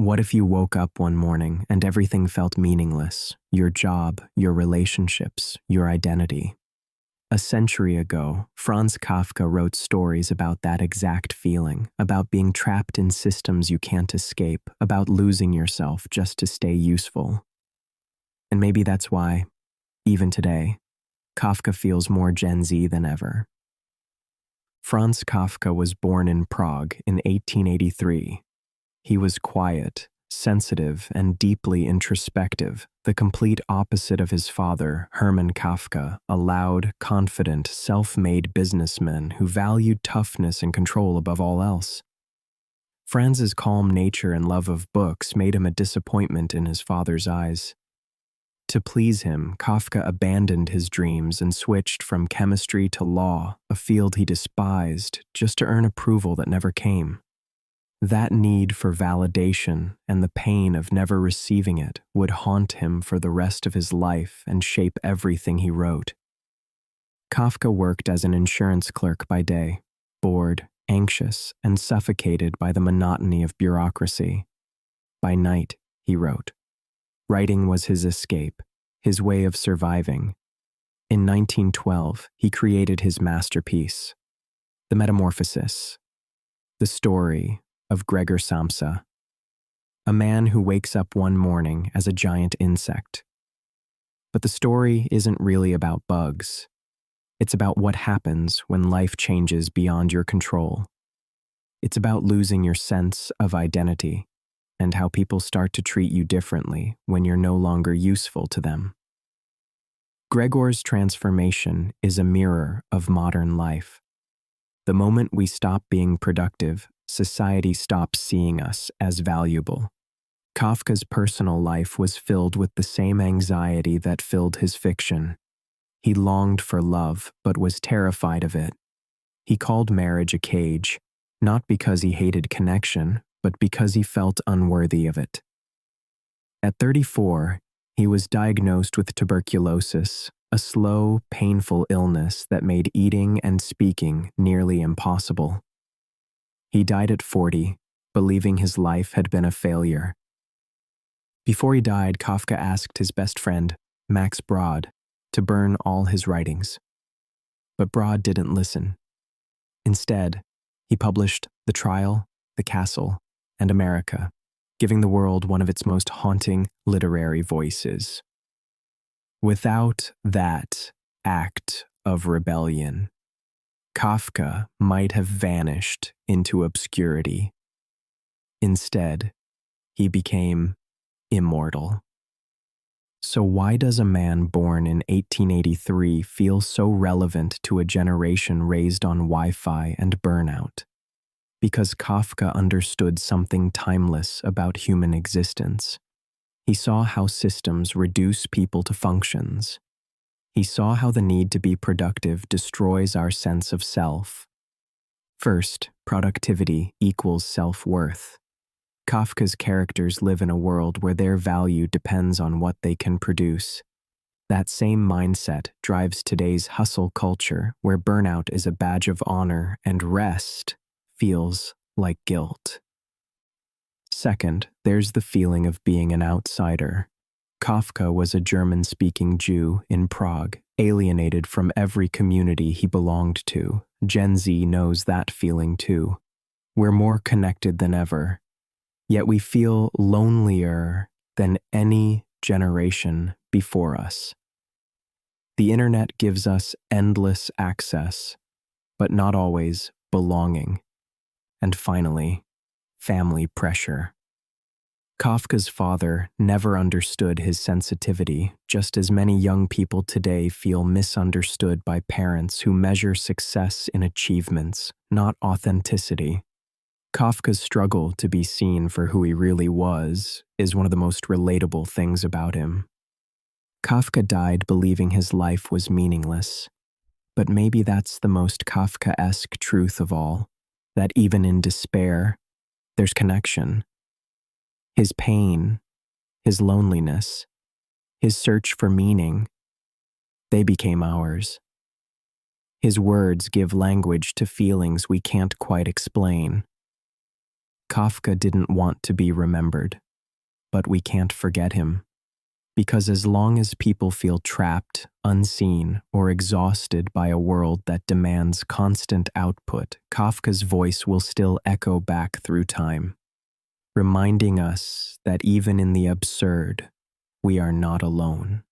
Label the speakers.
Speaker 1: What if you woke up one morning and everything felt meaningless? Your job, your relationships, your identity. A century ago, Franz Kafka wrote stories about that exact feeling, about being trapped in systems you can't escape, about losing yourself just to stay useful. And maybe that's why, even today, Kafka feels more Gen Z than ever. Franz Kafka was born in Prague in 1883. He was quiet, sensitive, and deeply introspective, the complete opposite of his father, Hermann Kafka, a loud, confident, self-made businessman who valued toughness and control above all else. Franz's calm nature and love of books made him a disappointment in his father's eyes. To please him, Kafka abandoned his dreams and switched from chemistry to law, a field he despised, just to earn approval that never came. That need for validation and the pain of never receiving it would haunt him for the rest of his life and shape everything he wrote. Kafka worked as an insurance clerk by day, bored, anxious, and suffocated by the monotony of bureaucracy. By night, he wrote. Writing was his escape, his way of surviving. In 1912, he created his masterpiece, The Metamorphosis, the story of Gregor Samsa, a man who wakes up one morning as a giant insect. But the story isn't really about bugs. It's about what happens when life changes beyond your control. It's about losing your sense of identity and how people start to treat you differently when you're no longer useful to them. Gregor's transformation is a mirror of modern life. The moment we stop being productive, society stops seeing us as valuable. Kafka's personal life was filled with the same anxiety that filled his fiction. He longed for love, but was terrified of it. He called marriage a cage, not because he hated connection, but because he felt unworthy of it. At 34, he was diagnosed with tuberculosis, a slow, painful illness that made eating and speaking nearly impossible. He died at 40, believing his life had been a failure. Before he died, Kafka asked his best friend, Max Brod, to burn all his writings. But Brod didn't listen. Instead, he published The Trial, The Castle, and America, giving the world one of its most haunting literary voices. Without that act of rebellion, Kafka might have vanished into obscurity. Instead, he became immortal. So why does a man born in 1883 feel so relevant to a generation raised on Wi-Fi and burnout? Because Kafka understood something timeless about human existence. He saw how systems reduce people to functions. He saw how the need to be productive destroys our sense of self. First, productivity equals self-worth. Kafka's characters live in a world where their value depends on what they can produce. That same mindset drives today's hustle culture, where burnout is a badge of honor and rest feels like guilt. Second, there's the feeling of being an outsider. Kafka was a German-speaking Jew in Prague, alienated from every community he belonged to. Gen Z knows that feeling too. We're more connected than ever, yet we feel lonelier than any generation before us. The internet gives us endless access, but not always belonging. And finally, family pressure. Kafka's father never understood his sensitivity, just as many young people today feel misunderstood by parents who measure success in achievements, not authenticity. Kafka's struggle to be seen for who he really was is one of the most relatable things about him. Kafka died believing his life was meaningless, but maybe that's the most Kafkaesque truth of all, that even in despair, there's connection. His pain, his loneliness, his search for meaning, they became ours. His words give language to feelings we can't quite explain. Kafka didn't want to be remembered, but we can't forget him. Because as long as people feel trapped, unseen, or exhausted by a world that demands constant output, Kafka's voice will still echo back through time, reminding us that even in the absurd, we are not alone.